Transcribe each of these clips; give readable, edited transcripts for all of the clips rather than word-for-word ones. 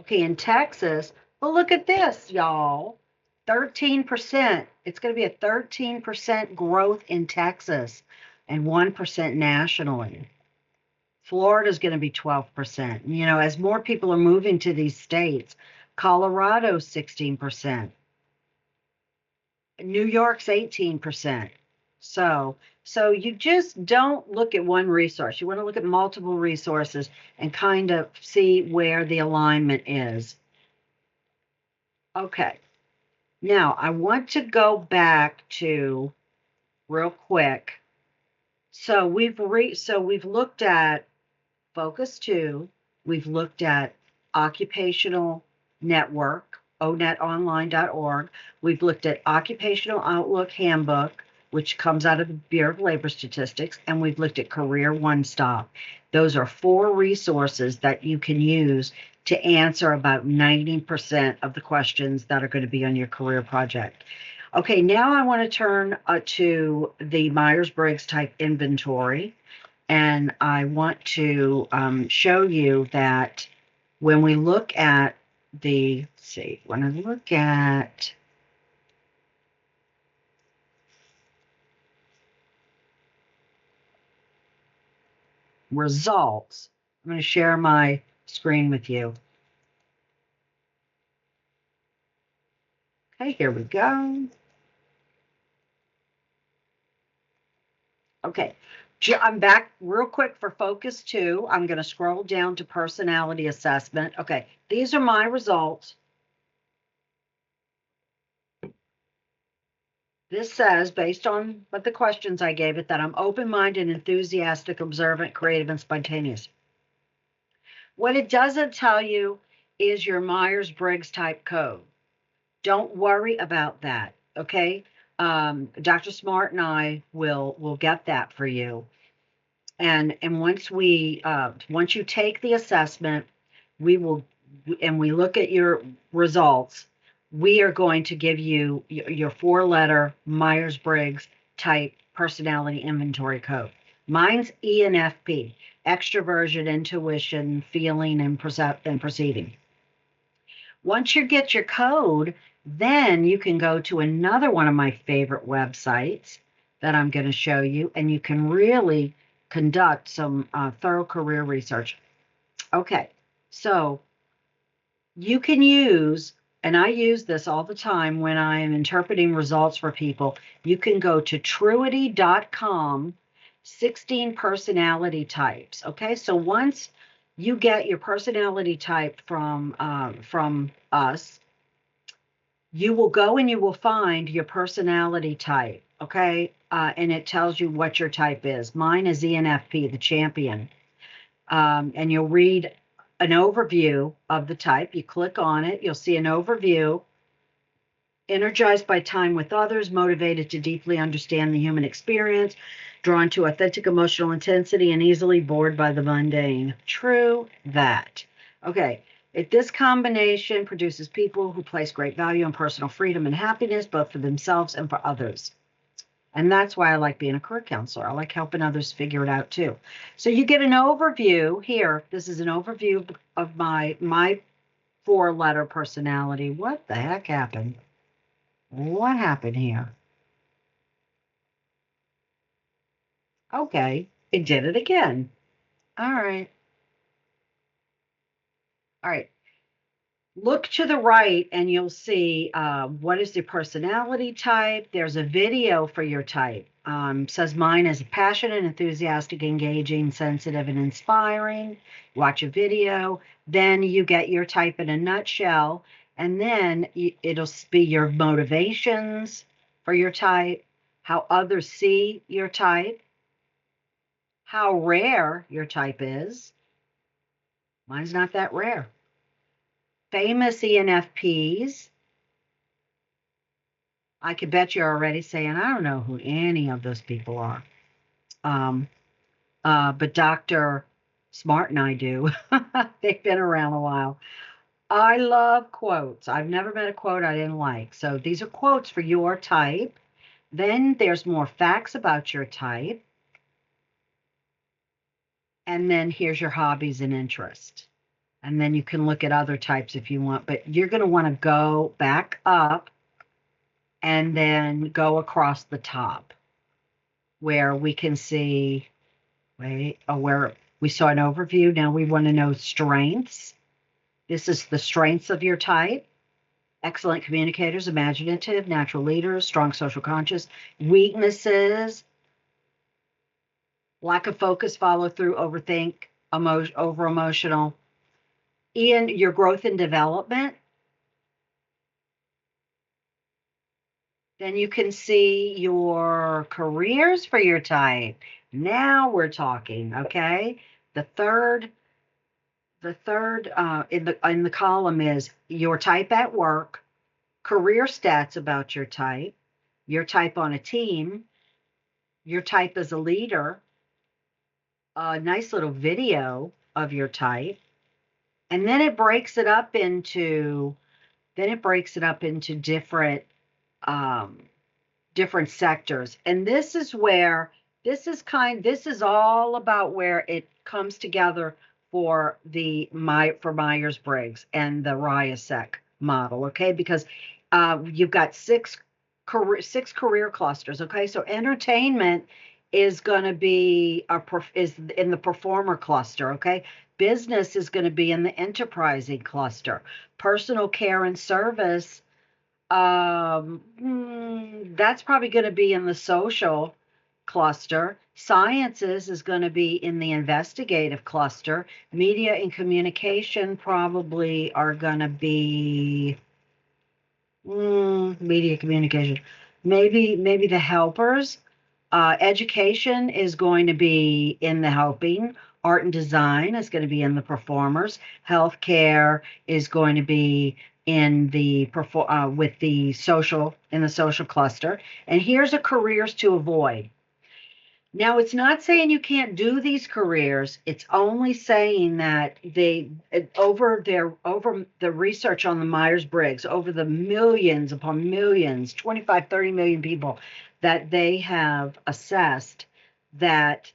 Okay, in Texas, well, look at this, y'all. 13%. It's going to be a 13% growth in Texas and 1% nationally. Florida is going to be 12%. You know, as more people are moving to these states, Colorado 16%. New York's 18%. So you just don't look at one resource. You want to look at multiple resources and kind of see where the alignment is. Okay. Now, I want to go back to real quick. So we've looked at Focus2, we've looked at occupational network, onetonline.org. We've looked at Occupational Outlook Handbook, which comes out of the Bureau of Labor Statistics, and we've looked at Career One Stop. Those are 4 resources that you can use to answer about 90% of the questions that are going to be on your career project. Okay, now I want to turn to the Myers-Briggs type inventory. And I want to show you that when we look at when I look at results, I'm going to share my screen with you. Okay, here we go. Okay, I'm back real quick for Focus2. I'm going to scroll down to personality assessment. Okay, these are my results. This says, based on what the questions I gave it, that I'm open-minded, enthusiastic, observant, creative, and spontaneous. What it doesn't tell you is your Myers-Briggs type code. Don't worry about that, okay? Dr. Smart and I will get that for you. And once you take the assessment, we look at your results, we are going to give you your 4-letter Myers-Briggs type personality inventory code. Mine's ENFP, extroversion, intuition, feeling, and perceiving. Once you get your code, then you can go to another one of my favorite websites that I'm going to show you, and you can really conduct some thorough career research. Okay, so you can use, and I use this all the time when I am interpreting results for people, you can go to truity.com, 16 personality types. Okay, so once you get your personality type from us, you will go and you will find your personality type, okay? And it tells you what your type is. Mine is ENFP, the champion. And you'll read an overview of the type. You click on it, you'll see an overview. Energized by time with others, motivated to deeply understand the human experience, drawn to authentic emotional intensity, and easily bored by the mundane. True that. Okay. This combination produces people who place great value on personal freedom and happiness, both for themselves and for others. And that's why I like being a career counselor. I like helping others figure it out too. So you get an overview here. This is an overview of my 4-letter personality. What the heck happened? What happened here? Okay, it did it again. All right. All right. Look to the right and you'll see what is the personality type. There's a video for your type. Says mine is passionate, enthusiastic, engaging, sensitive, and inspiring. Watch a video. Then you get your type in a nutshell. And then it'll be your motivations for your type, how others see your type, how rare your type is. Mine's not that rare. Famous ENFPs. I could bet you're already saying, I don't know who any of those people are. But Dr. Smart and I do. They've been around a while. I love quotes. I've never met a quote I didn't like. So these are quotes for your type. Then there's more facts about your type. And then here's your hobbies and interests. And then you can look at other types if you want, but you're going to want to go back up and then go across the top where we can see, where we saw an overview. Now we want to know strengths. This is the strengths of your type. Excellent communicators, imaginative, natural leaders, strong social conscious. Weaknesses, lack of focus, follow through, overthink, over emotional. Ian, your growth and development. Then you can see your careers for your type. Now we're talking, okay? The third in the column is your type at work, career stats about your type on a team, your type as a leader, a nice little video of your type, and then it breaks it up into different um, different sectors. And this is all about where it comes together for Myers-Briggs and the Rorschach model, okay? Because you've got six career clusters, okay? So entertainment is going to be is in the performer cluster, okay? Business is going to be in the enterprising cluster. Personal care and service, that's probably going to be in the social cluster. Sciences is going to be in the investigative cluster. Media and communication probably are going to be media communication. Maybe the helpers. Education is going to be in the helping. Art and design is going to be in the performers. Healthcare is going to be in the with the social cluster. And here's a careers to avoid. Now, it's not saying you can't do these careers. It's only saying that over the research on the Myers-Briggs, over the millions upon millions, 25, 30 million people that they have assessed, that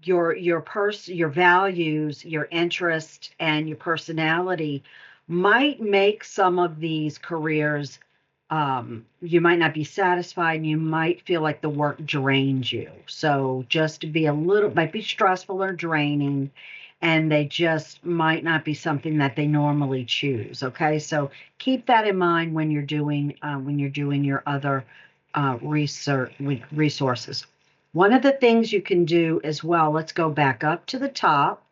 your values, your interest, and your personality might make some of these careers, you might not be satisfied, and you might feel like the work drains you. So just to be might be stressful or draining, and they just might not be something that they normally choose. Okay, so keep that in mind when you're doing your other resources. One of the things you can do as well, let's go back up to the top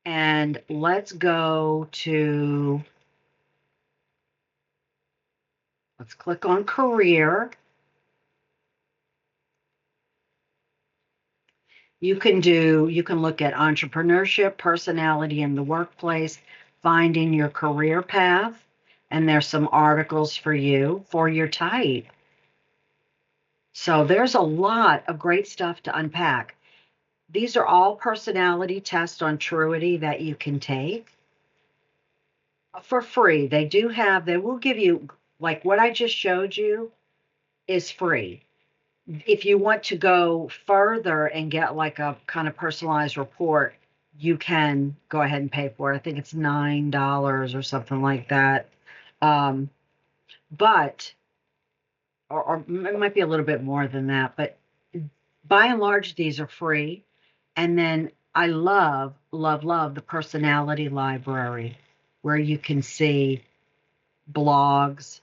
and let's click on career. You can look at entrepreneurship, personality in the workplace, finding your career path, and there's some articles for you for your type. So there's a lot of great stuff to unpack. These are all personality tests on Truity that you can take for free. They will give you, like what I just showed you is free. If you want to go further and get like a kind of personalized report, you can go ahead and pay for it. I think it's $9 or something like that. Or it might be a little bit more than that, but by and large, these are free. And then I love, love, love the personality library where you can see blogs,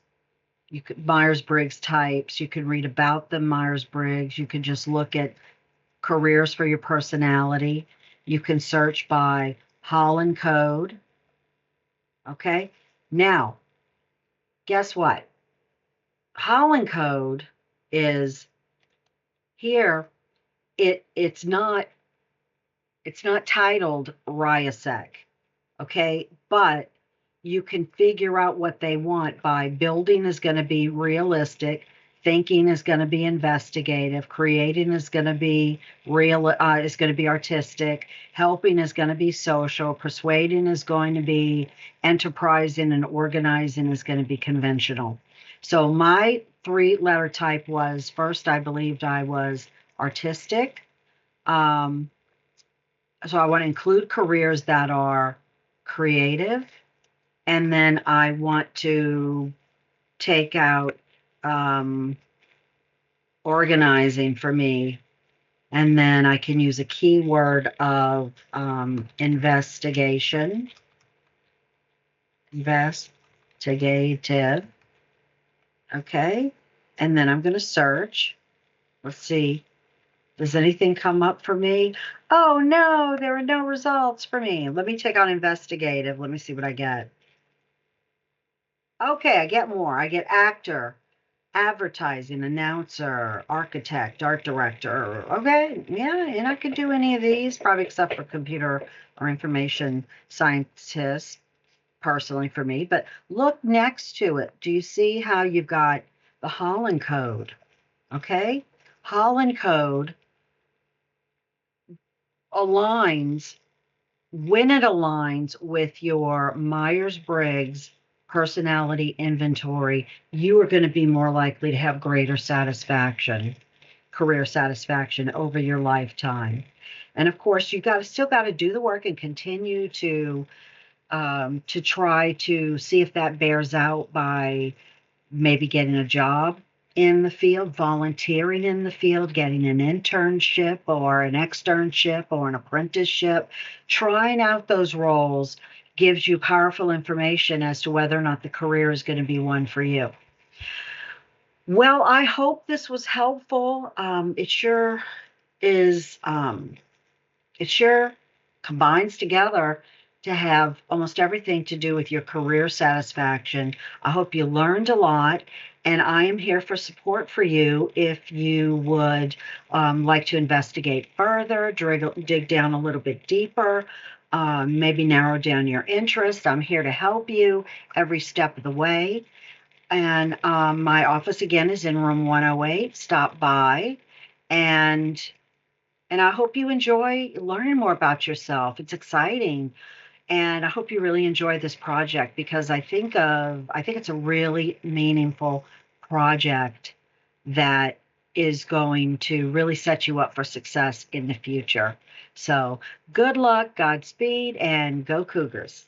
Myers-Briggs types. You can read about the Myers-Briggs. You can just look at careers for your personality. You can search by Holland code. Okay. Now, guess what? Holland code is here. It's not titled Rorschach. Okay, but you can figure out what they want by building is going to be realistic, thinking is going to be investigative, creating is going to be artistic, helping is going to be social, persuading is going to be enterprising, and organizing is going to be conventional. So my 3-letter type was, first I believed I was artistic. So I want to include careers that are creative, and then I want to take out organizing for me, and then I can use a keyword of investigative, okay? And then I'm going to search. Let's see. Does anything come up for me? Oh, no, there are no results for me. Let me take on investigative. Let me see what I get. Okay, I get more. I get actor, advertising, announcer, architect, art director. Okay, yeah, and I could do any of these, probably except for computer or information scientist, personally for me. But look next to it. Do you see how you've got the Holland code? Okay, Holland code aligns when it aligns with your Myers-Briggs personality inventory. You are going to be more likely to have greater satisfaction, career satisfaction over your lifetime. And of course, you've got still got to do the work and continue to try to see if that bears out by maybe getting a job in the field, volunteering in the field, getting an internship or an externship or an apprenticeship. Trying out those roles gives you powerful information as to whether or not the career is going to be one for you. Well, I hope this was helpful. It sure is. It sure combines together to have almost everything to do with your career satisfaction. I hope you learned a lot, and I am here for support for you if you would like to investigate further, dig down a little bit deeper, maybe narrow down your interest. I'm here to help you every step of the way. And my office, again, is in room 108. Stop by. And I hope you enjoy learning more about yourself. It's exciting. And I hope you really enjoy this project because I think it's a really meaningful project that is going to really set you up for success in the future. So good luck, Godspeed, and go Cougars.